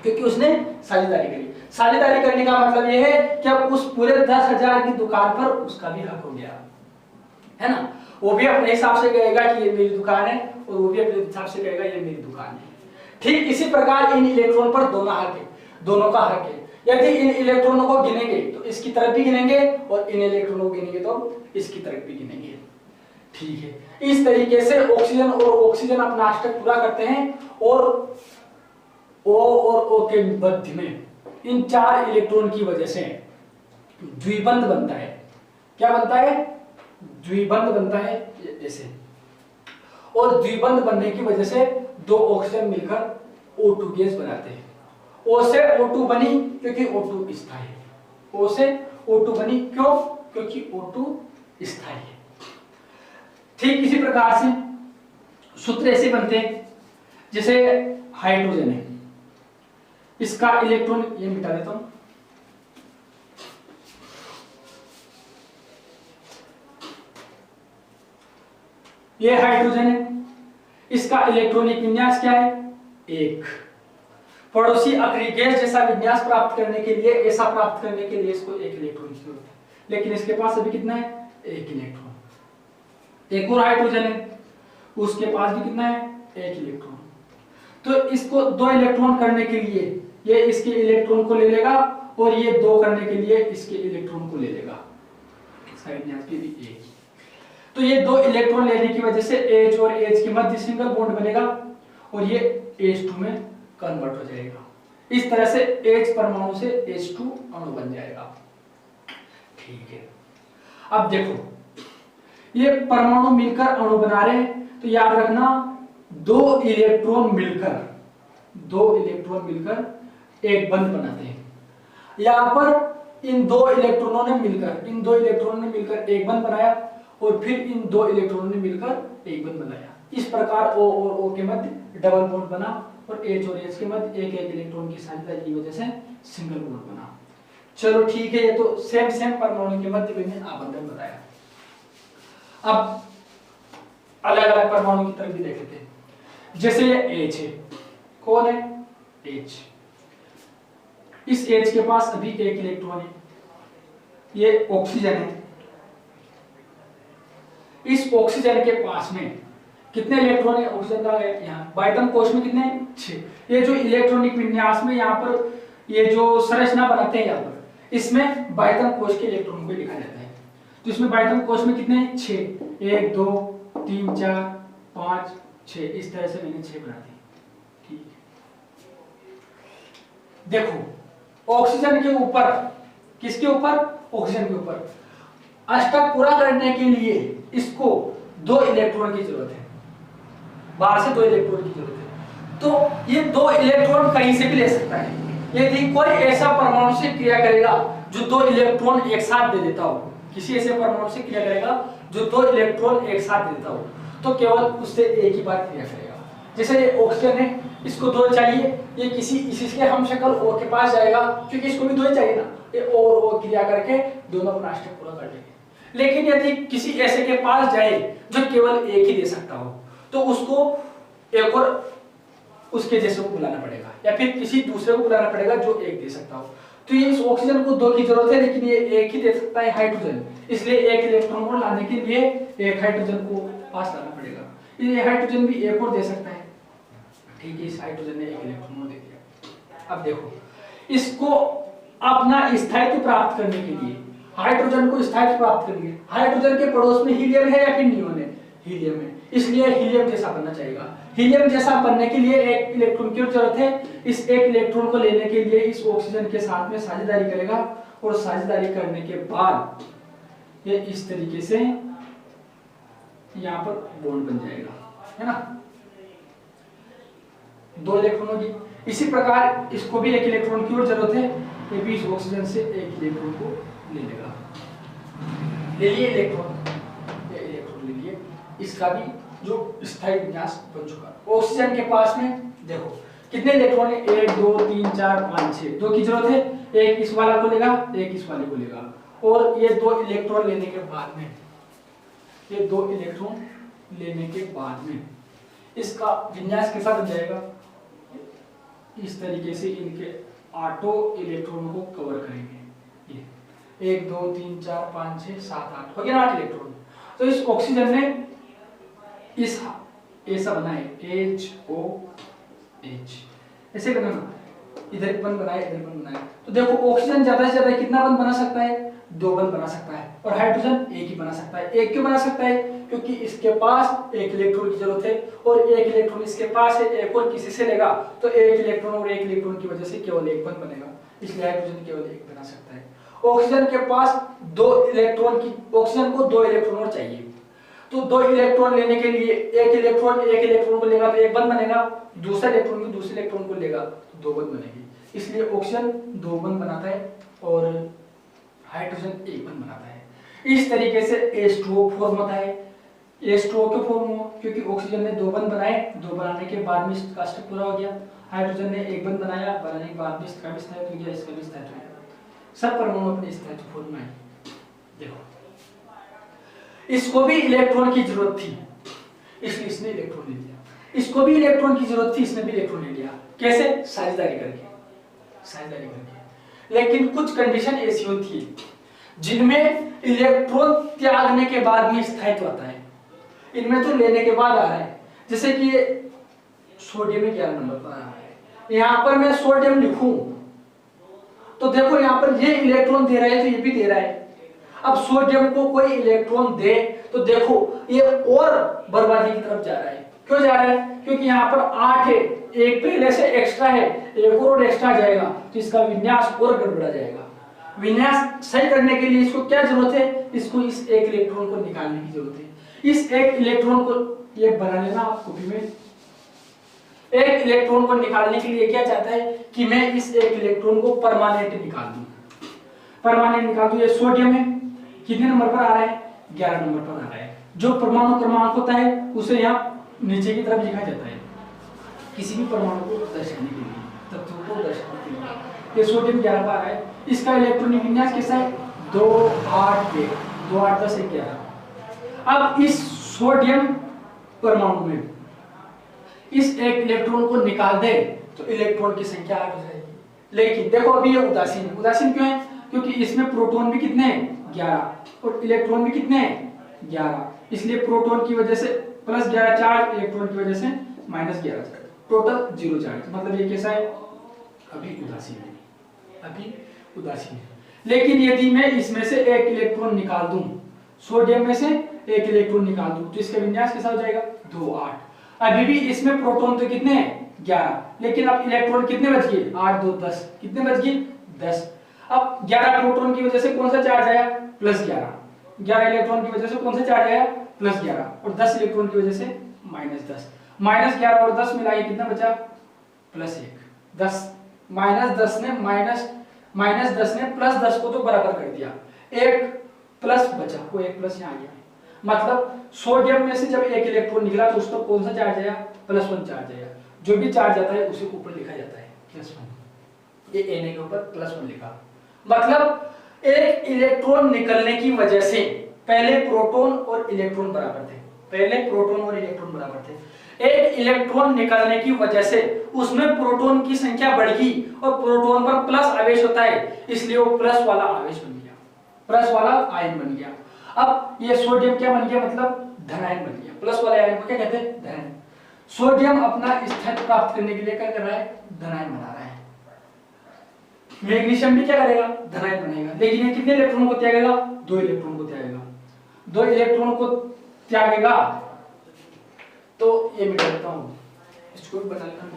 क्योंकि उसने साझेदारी करी। साझेदारी करने का मतलब यह है कि अब उस पूरे 10,000 की दुकान पर उसका भी हक हो गया, है ना। वो भी अपने हिसाब से कहेगा कि ये मेरी दुकान है, और वो भी अपने हिसाब से कहेगा ये मेरी दुकान है। ठीक इसी प्रकार इन इलेक्ट्रॉन पर दोनों हक है, दोनों का हक है। यदि इन इलेक्ट्रॉनों को गिनेंगे तो इसकी तरफ भी गिनेंगे, और इन इलेक्ट्रॉनों को गिनेंगे तो इसकी तरफ भी गिनेंगे। ठीक है, इस तरीके से ऑक्सीजन और ऑक्सीजन अपना अष्टक पूरा करते हैं, और O और O के मध्य में इन 4 इलेक्ट्रॉन की वजह से द्विबंध बनता है। क्या बनता है? द्विबंध बनता है, ऐसे। और द्विबंध बनने की वजह से 2 ऑक्सीजन मिलकर O2 गैस बनाते हैं। O से O2 बनी क्योंकि O2 स्थायी है। O से O2 बनी क्यों? क्योंकि O2 स्थायी है। ठीक इसी प्रकार से सूत्र ऐसे बनते हैं, जैसे हाइड्रोजन है, इसका इलेक्ट्रॉन, ये मिटा देता हूं, ये हाइड्रोजन है, इसका इलेक्ट्रॉनिक विन्यास क्या है? 1। पड़ोसी अक्रिय गैस जैसा विन्यास प्राप्त करने के लिए, ऐसा प्राप्त करने के लिए इसको 1 इलेक्ट्रॉन की जरूरत है, लेकिन इसके पास अभी कितना है? 1 इलेक्ट्रॉन। एक और हाइड्रोजन है, उसके पास भी कितना है? 1 इलेक्ट्रॉन। तो इसको 2 इलेक्ट्रॉन करने के लिए ये इसके इलेक्ट्रॉन को ले लेगा, और ये 2 करने के लिए इसके इलेक्ट्रॉन को ले लेगा, इसका विन्यास भी 1। तो ये 2 इलेक्ट्रॉन लेने की वजह से H और H के मध्य सिंगल बॉन्ड बनेगा, और ये H2 में कन्वर्ट हो जाएगा। इस तरह से H परमाणु से H2 अणु बन जाएगा। ठीक है, अब देखो, ये परमाणु मिलकर अणु बना रहे हैं, तो याद रखना 2 इलेक्ट्रॉन मिलकर एक बंध बनाते हैं। यहां पर इन 2 इलेक्ट्रॉनों ने मिलकर एक बंध बनाया, और फिर इन 2 इलेक्ट्रॉनों ने मिलकर एक बंध बनाया। इस प्रकार O और O के मध्य डबल बॉन्ड बना, और H और H के मध्य एक इलेक्ट्रॉन की साझेदारी की वजह से सिंगल बॉन्ड बना। चलो ठीक है, ये तो सेम परमाणु के मध्य मैंने आबंधन बताया। अब अलग अलग परमाणु की तरफ भी देख लेते हैं। जैसे ये H है, कौन है? H। इस H के पास अभी 1 इलेक्ट्रॉन है, ये ऑक्सीजन है। इस ऑक्सीजन के पास में कितने इलेक्ट्रॉन है? ऑक्सीजन का यहाँ बाइटम कोश में कितने? 6। ये जो इलेक्ट्रॉनिक विन्यास में यहाँ पर ये जो संरचना बनाते हैं, यहाँ पर इसमें बाइटम कोश के इलेक्ट्रॉन को लिखा जाता है। तो इसमें बाइटम कोश में कितने? 6। 1 2 3 4 5 6, इस तरह से मैंने 6 बना दी। ठीक, देखो ऑक्सीजन के ऊपर, किसके ऊपर? ऑक्सीजन के ऊपर अष्टक पूरा करने के लिए इसको 2 इलेक्ट्रॉन की जरूरत है, बाहर से 2 इलेक्ट्रॉन की जरूरत है। तो ये 2 इलेक्ट्रॉन कहीं से भी ले सकता है। यदि कोई ऐसा परमाणु से क्रिया करेगा जो 2 इलेक्ट्रॉन एक साथ दे देता हो, किसी ऐसे परमाणु से क्रिया करेगा जो 2 इलेक्ट्रॉन एक साथ दे देता हो, तो केवल उससे एक ही बार क्रिया करेगा। जैसे ये ऑक्सीजन है, इसको 2 चाहिए, ये इसी के हम शक्ल O के पास जाएगा, क्योंकि इसको भी 2 ही चाहिए ना, ये और O क्रिया करके दोनों अपना अष्टक पूरा कर लेंगे। लेकिन यदि किसी ऐसे के पास जाए जो केवल एक ही दे सकता हो, तो उसको एक और उसके जैसे को बुलाना पड़ेगा, या फिर किसी दूसरे को बुलाना पड़ेगा जो एक दे सकता हो। तो ये इस ऑक्सीजन को 2 की जरूरत है, लेकिन ये एक ही दे सकता है, हाइड्रोजन। इसलिए एक इलेक्ट्रॉन को लाने के लिए एक हाइड्रोजन को पास लाना पड़ेगा। ये हाइड्रोजन भी एक और दे सकता है। ठीक है, इस हाइड्रोजन ने एक इलेक्ट्रॉन दे दिया। अब देखो, इसको अपना स्थायित्व प्राप्त करने के लिए, हाइड्रोजन को स्थायित्व प्राप्त करने के लिए, हाइड्रोजन के पड़ोस में हीलियम है या फिर नियोन है? हीलियम है, इसलिए हीलियम जैसा बनना चाहिए। हीलियम जैसा बनने के लिए एक इलेक्ट्रॉन की जरूरत है। इस एक इलेक्ट्रॉन को लेने के लिए इस ऑक्सीजन के साथ में साझेदारी करेगा, और साझेदारी करने के बाद ये इस तरीके से यहाँ पर बॉन्ड बन जाएगा, है ना, 2 इलेक्ट्रॉनों की। इसी प्रकार इसको भी 1 इलेक्ट्रॉन की और जरूरत है, ये भी इस ऑक्सीजन से 1 इलेक्ट्रॉन को ले लेगा। ले लिए इलेक्ट्रॉन, ये इलेक्ट्रॉन ले लिए, इसका भी जो स्थायी विन्यास बन चुका। ऑक्सीजन के पास में देखो कितने इलेक्ट्रॉन है, 1 2 3 4 5 6, दो की जरूरत है, एक इस वाला को लेगा, एक इस वाले को लेगा, और ये 2 इलेक्ट्रॉन लेने के बाद में, ये 2 इलेक्ट्रॉन लेने के बाद में इसका विन्यास कैसा बन जाएगा, इस तरीके से इनके 8 इलेक्ट्रॉनों को कवर करेंगे। ये 1 2 3 4 5 6 7 8 हो गया 8 इलेक्ट्रॉन। तो इस ऑक्सीजन ने इस ऐसा बना है HOH, ऐसे बनाना, इधर बंद बनाए, इधर बंद बनाए। तो देखो ऑक्सीजन ज्यादा से ज्यादा कितना बंद बना सकता है, 2 बंद बना सकता है, और हाइड्रोजन एक ही बना सकता है। एक क्यों बना सकता है, क्योंकि इसके पास एक इलेक्ट्रॉन की जरूरत है, और एक इलेक्ट्रॉन इसके पास है, एक और किसी से लेगा तो एक इलेक्ट्रॉन और एक इलेक्ट्रॉन की वजह से केवल एक बंद बनेगा, इसलिए हाइड्रोजन केवल एक बना सकता है। ऑक्सीजन के पास 2 इलेक्ट्रॉन की, ऑक्सीजन को 2 इलेक्ट्रॉन और चाहिए, तो 2 इलेक्ट्रॉन लेने के लिए एक इलेक्ट्रॉन को लेगा तो एक बंद बनेगा, दूसरे इलेक्ट्रॉन को लेगा तो 2 बंद बनेगी, इसलिए ऑक्सीजन 2 बंद बनाता है और हाइड्रोजन 1 बंद बनाता है। इस तरीके से H2O फॉर्म होता है। H2O क्यों फॉर्म हुआ, क्योंकि ऑक्सीजन ने 2 बंद बनाए, 2 बनाने के बाद में इसका स्टेप पूरा हो गया। हाइड्रोजन ने 1 बंद बनाया, बनाने के बाद में इसका भी स्थायित्व हो गया, इसका भी स्थायित्व हो गया। सब परमाणु अपने स्थायित्व फॉर्म में आए। देखो इसको भी इलेक्ट्रॉन की जरूरत थी, इसलिए इसने इलेक्ट्रॉन ले लिया, इसको भी इलेक्ट्रॉन की जरूरत थी, इसने भी इलेक्ट्रॉन ले लिया। कैसे, साझेदारी करके। लेकिन कुछ कंडीशन ऐसी होती है जिनमें इलेक्ट्रॉन त्यागने के बाद में स्थायित्व आता है, इनमें तो लेने के बाद आ रहा है। जैसे कि सोडियम में 11 नंबर पर आ रहा है, यहां पर मैं सोडियम लिखूं तो देखो यहां पर ये इलेक्ट्रॉन दे रहा है तो ये भी दे रहा है। अब सोडियम को कोई इलेक्ट्रॉन दे तो देखो ये और बर्बादी की तरफ जा रहा है। क्यों जा रहा है, क्योंकि यहाँ पर 8 है, एक पहले से एक्स्ट्रा है, एक और एक्स्ट्रा जाएगा तो इसका विन्यास और गड़बड़ा जाएगा। विन्यास सही करने के लिए इसको क्या जरूरत है, इसको इस एक इलेक्ट्रॉन को निकालने की जरूरत है। इस एक इलेक्ट्रॉन को ये बना लेना आप कॉपी में। एक इलेक्ट्रॉन को निकालने के लिए क्या चाहता है कि मैं इस एक इलेक्ट्रॉन को परमानेंट निकाल दूं, परमानेंट निकाल दूं। ये सोडियम है, कितने नंबर पर आ रहा है, 11 नंबर पर आ रहा है। जो परमाणु क्रमांक होता है उसे यहाँ नीचे की तरफ लिखा जाता है, किसी भी परमाणु को दर्शाने के लिए, तत्वों को दर्शाने के लिए। ये सोडियम 11 पर आ रहा है, इसका इलेक्ट्रॉनिक विन्यास कैसा है, 2 8 1 2 8 10 11। अब इस सोडियम परमाणु में इस एक इलेक्ट्रॉन को निकाल दे तो इलेक्ट्रॉन की संख्या 8 हो जाएगी। लेकिन देखो अभी ये उदासीन है। उदासीन क्यों है, क्योंकि इसमें प्रोटॉन भी कितने हैं, 11, और इलेक्ट्रॉन भी कितने हैं, 11, इसलिए प्रोटॉन की वजह से +11 चार्ज, इलेक्ट्रॉन की वजह से -11 चार्ज, टोटल 0 चार्ज। मतलब ये कैसा है, अभी उदासीन है, अभी उदासीन है। लेकिन यदि मैं इसमें से एक इलेक्ट्रॉन निकाल दूं, सोडियम में से एक इलेक्ट्रॉन निकाल दूं, तो इसका विन्यास कैसा हो जाएगा, 2 8। अभी भी इसमें प्रोटॉन तो कितने हैं, 11, लेकिन अब इलेक्ट्रॉन कितने बच गए, 8 2 10, कितने बच गए, 10। अब 11 प्रोटॉन की वजह से कौन सा चार्ज आया, +11, 11 इलेक्ट्रॉन की वजह से कौन सा चार्ज आया, +11, और 10 इलेक्ट्रॉन की वजह से -10। -11 और 10 मिलाके कितना बचा, +1। 10 -10 ने -10 ने +10 को तो बराबर कर दिया, एक प्लस बचा, वो एक प्लस यहाँ आ गया। मतलब सोडियम में से जब एक इलेक्ट्रॉन निकला तो उसका कौन सा चार्ज आया, +1 चार्ज आया। जो भी चार्ज आता है उसे ऊपर लिखा जाता है +1। ये Na के ऊपर +1 लिखा। मतलब एक इलेक्ट्रॉन निकलने की वजह से पहले प्रोटॉन और इलेक्ट्रॉन बराबर थे, पहले प्रोटॉन और इलेक्ट्रॉन बराबर थे। एक इलेक्ट्रॉन निकलने की वजह से उसमें प्रोटॉन की संख्या बढ़ गई और प्रोटॉन पर प्लस आवेश होता है, इसलिए वो प्लस वाला आवेश बन गया, प्लस वाला आयन बन गया। अब ये सोडियम क्या बन गया, मतलब धनायन बन गया। प्लस वाले आयन को क्या कहते हैं, धनायन। सोडियम अपना स्थायित्व प्राप्त करने के लिए क्या कर रहा है, धनायन बना रहा है। मैग्नीशियम भी क्या करेगा, धनायन बनेगा, लेकिन ये कितने इलेक्ट्रॉन को त्यागेगा, 2 इलेक्ट्रॉन को त्यागेगा। 2 इलेक्ट्रॉन को त्यागेगा तो ये मिटा देता हूं, इसको भी बना लेता हूं।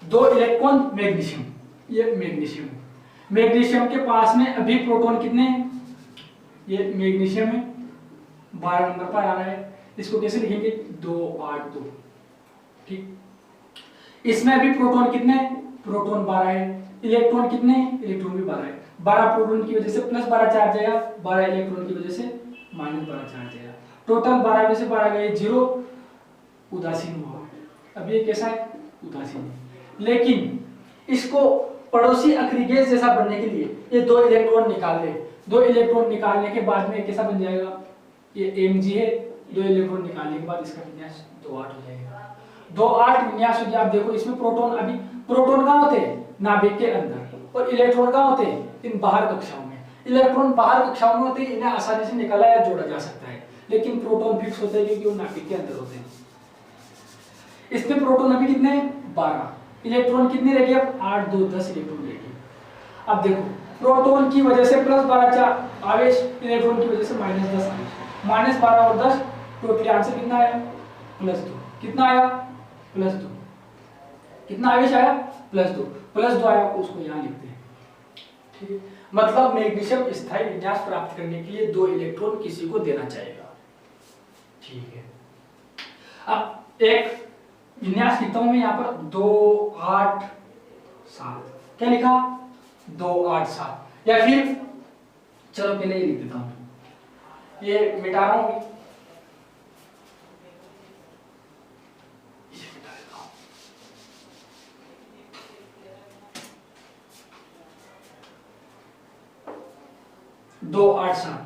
2 इलेक्ट्रॉन मैग्नीशियम, ये मैग्नीशियम, मैग्नीशियम के पास में अभी प्रोटॉन कितने हैं, ये मैग्नीशियम है 12 नंबर पर आ रहा है। इसको कैसे लिखेंगे, 2 8 2, ठीक। इसमें अभी प्रोटॉन कितने हैं, प्रोटॉन 12 है, इलेक्ट्रॉन कितने हैं, इलेक्ट्रॉन भी 12 है। 12 प्रोटॉन की वजह से +12 चार्ज आया, 12 इलेक्ट्रॉन की वजह से -12 चार्ज आया। टोटल 12 में से 12 गए 0, उदासीन हुआ। अब ये कैसा है? उदासीन है। लेकिन इसको पड़ोसी अक्रिय गैस जैसा बनने के लिए ये 2 इलेक्ट्रॉन निकाल ले। 2 इलेक्ट्रॉन निकालने के बाद में कैसा बन जाएगा? ये Mg है, 2 इलेक्ट्रॉन निकालने के बाद इसका विन्यास 2-8 हो जाएगा। 2-8 विन्यास हो गया। आप देखो इसमें प्रोटॉन, अभी प्रोटॉन कहाँ होते हैं? नाभिक के अंदर, और इलेक्ट्रॉन कहाँ होते हैं? इन बाहर कक्षाओं में। इलेक्ट्रॉन बाहर कक्षाओं में होते हैं, इन्हें आसानी से निकाला या जोड़ा जा सकता है, लेकिन प्रोटॉन फिक्स होते हैं क्योंकि वो नाभिक के अंदर होते हैं। इसमें प्रोटॉन अभी कितने हैं? 12। इलेक्ट्रॉन कितने रह गए? अब 8, 2, 10 इलेक्ट्रॉन रह गए। अब देखो प्रोटॉन की वजह से +12 आवेश, इलेक्ट्रॉन की वजह से -10 आवेश। -12 और 10 टोटली आंसर कितना आया? +2। कितना आया? +2। कितना आवेश आया? +2। +2 आया, उसको यहाँ लिखते हैं। ठीक है, मतलब मैग्नीशियम स्थायी विन्यास प्राप्त करने के लिए 2 इलेक्ट्रॉन किसी को देना चाहेगा। ठीक है, अब एक विन्यास लिखता हूं मैं यहाँ पर 2, 8, 7। क्या लिखा? 2, 8, 7। या फिर चलो पहले ये लिख देता हूं, ये मिटा रहा हूं, दो 8, 7,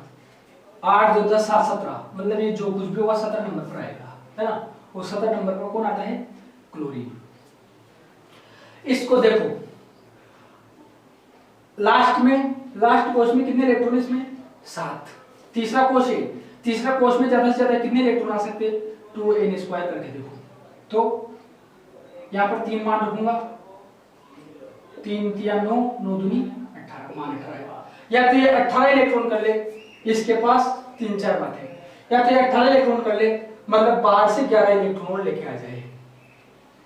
8, 2, 10, 7, 17। मतलब ये जो कुछ भी होगा 17 नंबर पर आएगा, है ना? वो 17 नंबर पर कौन आता है? क्लोरीन। इसको देखो, लास्ट कोश में कितने इलेक्ट्रॉन? इसमें 7। तीसरा कोश है, तीसरा कोश में ज्यादा से ज्यादा कितने इलेक्ट्रॉन आ सकते हैं? 2n² करके देखो तो यहाँ पर 3 मान रखूंगा, 3 3 9, 9 दूनी 18, मान 18 है। या तो ये 18 इलेक्ट्रॉन कर ले, इसके पास 3 4 बातें, या तो ये 18 इलेक्ट्रॉन कर ले, मतलब 12 से 11 इलेक्ट्रॉन लेके आ जाए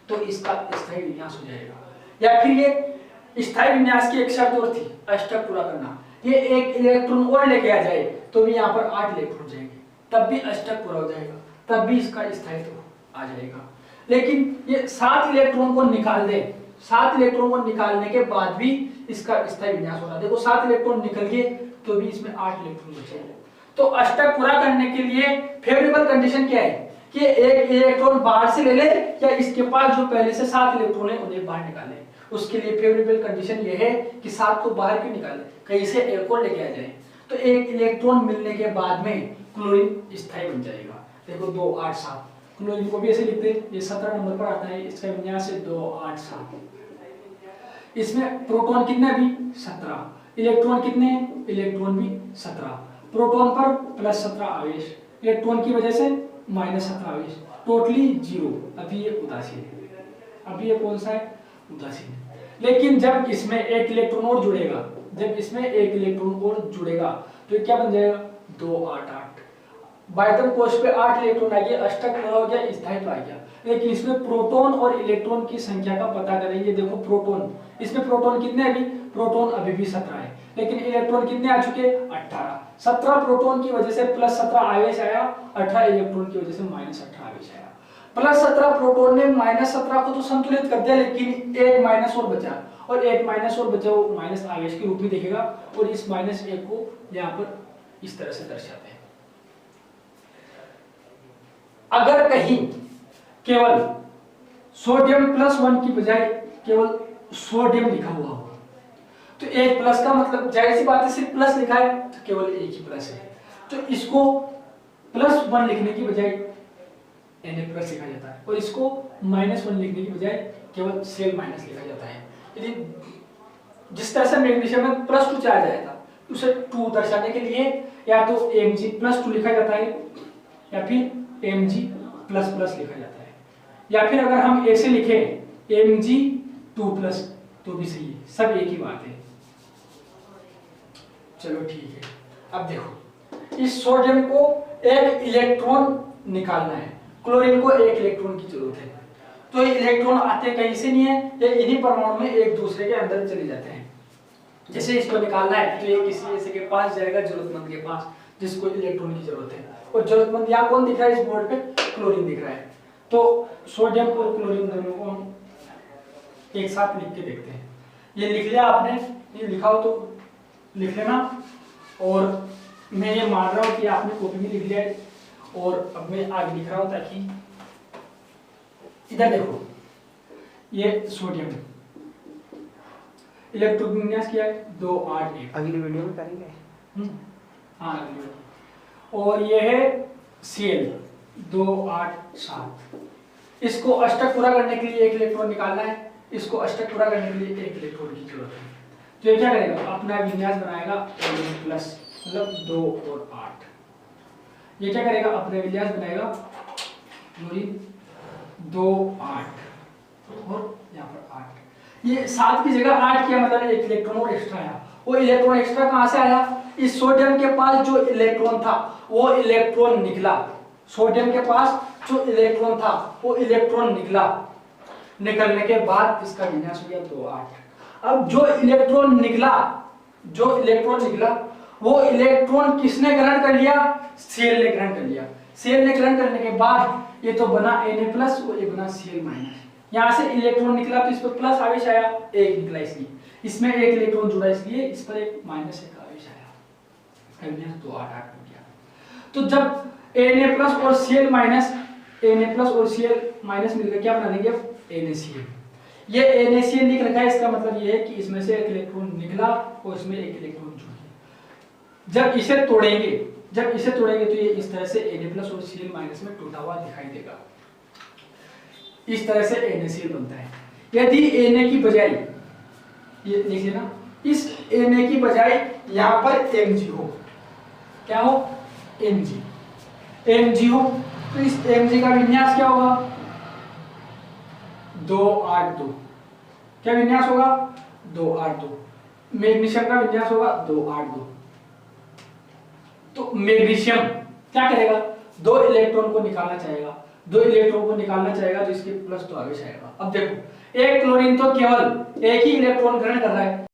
तो इसका स्थायी विन्यास हो जाएगा। या फिर ये स्थायी विन्यास की एक शर्त और थी, अष्टक पूरा करना। ये 1 इलेक्ट्रॉन और लेके आ जाए तो भी यहाँ पर 8 इलेक्ट्रॉन जाएंगे, तब भी अष्टक पूरा हो जाएगा, तब भी इसका स्थायित्व आ जाएगा। लेकिन ये 7 इलेक्ट्रॉन को निकाल दे, 7 इलेक्ट्रॉन को निकालने के बाद भी इसका स्थायी विन्यास होगा। देखो 7 इलेक्ट्रॉन निकल गए तो भी इसमें 8 इलेक्ट्रॉन बचेंगे। तो अष्टक पूरा करने के लिए फेवरेबल कंडीशन क्या है कि 1 इलेक्ट्रॉन बाहर से ले ले, या इसके पास जो पहले से 7 इलेक्ट्रॉन है उन्हें बाहर निकाले। उसके लिए फेवरेबल कंडीशन ये है कि 7 को बाहर क्यों निकाले, कहीं से एक और लेके आ जाए। तो 1 इलेक्ट्रॉन मिलने के बाद में क्लोरीन स्थायी बन जाएगा। देखो 2 8 7, क्लोरीन को भी ऐसे लिखते हैं, ये 17 नंबर पर आता है, इसका विन्यास है 2 8 7। इसमें प्रोटॉन कितने? भी 17। इलेक्ट्रॉन कितने? इलेक्ट्रॉन भी 17। प्रोटॉन पर +17 आवेश, इलेक्ट्रॉन की वजह से -17 आवेश, टोटली 0। अभी ये उदासीन है, अभी ये कौन सा है? उदासीन है। लेकिन जब इसमें 1 इलेक्ट्रॉन और जुड़ेगा, जब इसमें 1 इलेक्ट्रॉन और जुड़ेगा तो ये क्या बन जाएगा? 2 8 8। बाह्यतम कोश पे 8 इलेक्ट्रॉन आ गया, अष्टक पूरा हो गया, स्थायित्व आ गया। लेकिन इसमें प्रोटॉन और इलेक्ट्रॉन की संख्या का पता करेंगे। देखो प्रोटॉन, इसमें प्रोटॉन कितने? अभी प्रोटॉन अभी भी 17 है, लेकिन इलेक्ट्रॉन कितने आ चुके? 18। 17 प्रोटॉन की वजह से +17 आवेश आया, 18 इलेक्ट्रॉन की वजह से -18 आवेश आया। +17 प्रोटॉन ने -17 को तो संतुलित कर दिया, लेकिन एक माइनस और बचा, और एक माइनस और बचा वो माइनस आवेश के रूप में दिखेगा, और इस -1 को यहाँ पर इस तरह से दर्शाते हैं। अगर कहीं केवल सोडियम +1 की बजाय केवल सोडियम लिखा हुआ हो तो एक प्लस का मतलब जाहिर सी बात है सिर्फ प्लस लिखा है तो केवल एक ही प्लस है, तो इसको +1 लिखने की बजाय Na+ लिखा जाता है, और इसको -1 लिखने की बजाय केवल Cl- लिखा जाता है। यदि जिस तरह से मैग्नीशियम में +2 चार्ज आया था उसे 2 दर्शाने के लिए या तो Mg+2 लिखा जाता है या फिर Mg++ लिखा जाता है, या फिर अगर हम ऐसे लिखें Mg2+ तो भी सही है, सब एक ही बात है। चलो ठीक है, अब देखो इस सोडियम को 1 इलेक्ट्रॉन निकालना है, क्लोरीन को 1 इलेक्ट्रॉन की जरूरत है, तो ये इलेक्ट्रॉन आते कहीं से नहीं है, ये इन्हीं परमाणु में एक दूसरे के अंदर चले जाते हैं। जैसे इसको निकालना है तो ये किसी ऐसे के पास जाएगा, जरूरतमंद के पास जिसको इलेक्ट्रॉन की जरूरत है, और जरूरतमंद यहाँ कौन दिख रहा है? इस बोर्ड पे क्लोरीन दिख रहा है। तो सोडियम और क्लोरीन दोनों को हम एक साथ लिख के देखते हैं। ये लिख लिया आपने, ये लिखा हो तो लिख लेना। और मैं ये मान रहा हूँ कि आपने कॉपी में लिख लिया है, और अब मैं आगे लिख रहा हूँ ताकि इधर देखो, ये सोडियम इलेक्ट्रॉन विन्यास किया है 2 8 1। अगली वीडियो में करेंगे। हाँ अगली वीडियो। और ये है Cl 2 8 7। इसको अष्टक पूरा करने के लिए एक इलेक्ट्रॉन निकालना है, इसको अष्टक पूरा करने के लिए एक इलेक्ट्रॉन की जरूरत है। तो ये क्या करेगा, अपना विन्यास बनाएगा प्लस, मतलब 2 और 8। ये क्या करेगा, अपने विन्यास बनाएगा 2 8 और यहाँ पर 8। ये 7 की जगह 8 किया, मतलब एक इलेक्ट्रॉन और एक्स्ट्रा आया। वो इलेक्ट्रॉन एक्स्ट्रा कहाँ से आया, इस सोडियम के पास जो इलेक्ट्रॉन था वो इलेक्ट्रॉन निकला। सोडियम के पास जो इलेक्ट्रॉन था वो इलेक्ट्रॉन निकला, निकलने के बाद इसका विन्यास हो गया 2 8। अब जो इलेक्ट्रॉन निकला वो इलेक्ट्रॉन किसने ग्रहण कर लिया, Cl ने ग्रहण कर लिया। Cl ने ग्रहण करने के बाद ये तो बना Na+ और ये बना Cl-। यहाँ से इलेक्ट्रॉन निकला तो इस पर प्लस आवेश आया, 1 निकला इसलिए, इसमें एक इलेक्ट्रॉन जुड़ा इसलिए इस पर एक -1 आवेश आया, विन्यास 2 8 8 हो गया। तो जब Na+ और Cl- मिलकर क्या बना देंगे, NaCl। ये NaCl लिख रखा है, इसका मतलब ये है कि इसमें से एक इलेक्ट्रॉन निकला और इसमें एक इलेक्ट्रॉन जुड़ गया। जब इसे तोड़ेंगे तो ये इस तरह से Na+ और Cl- में टूटा हुआ दिखाई देगा। इस तरह से NaCl बनता है। यदि Na की बजाय, ये लिख लेना, इस Na की बजाय यहाँ पर Mg हो, क्या हो, Mg हो, तो इस Mg का विन्यास क्या होगा, 2 8 2। क्या विन्यास होगा, 2 8 2। मैग्नीशियम का विन्यास होगा 2 8 2। तो मैग्नीशियम क्या करेगा, 2 इलेक्ट्रॉन को निकालना चाहेगा तो इसके +2 आवेश आएगा। अब देखो, एक क्लोरीन तो केवल एक ही इलेक्ट्रॉन ग्रहण कर रहा है,